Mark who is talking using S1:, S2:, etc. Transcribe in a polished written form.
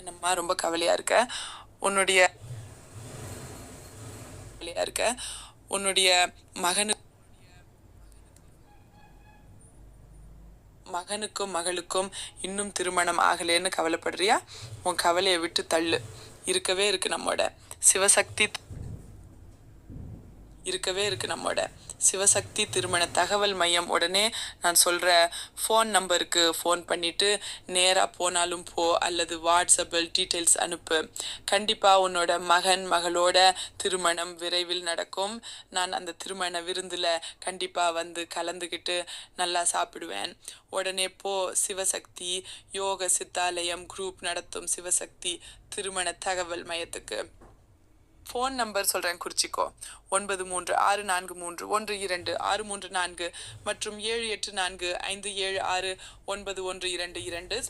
S1: என்னம்மா ரொம்ப கவலையா இருக்க? உன்னுடைய கவலையா இருக்க? உன்னுடைய மகனுக்கும் மகளுக்கும் இன்னும் திருமணம் ஆகலைன்னு கவலைப்படுறியா? உன் கவலையை விட்டு தள்ளு. இருக்கவே இருக்கு நம்மோட சிவசக்தி நம்மோட சிவசக்தி திருமண தகவல் மையம். உடனே நான் சொல்கிற ஃபோன் நம்பருக்கு ஃபோன் பண்ணிவிட்டு நேராக போனாலும் போ, அல்லது வாட்ஸ்அப்பில் டீட்டெயில்ஸ் அனுப்பு. கண்டிப்பாக உன்னோட மகளோட திருமணம் விரைவில் நடக்கும். நான் அந்த திருமண விருந்தில் கண்டிப்பாக வந்து கலந்துக்கிட்டு நல்லா சாப்பிடுவேன். உடனே போ, சிவசக்தி யோக சித்தாலயம் குரூப் நடத்தும் சிவசக்தி திருமண தகவல் மையத்துக்கு. ஃபோன் நம்பர் சொல்கிறேன், குறிச்சிக்கோ. 9364312634 மற்றும் 7845769122.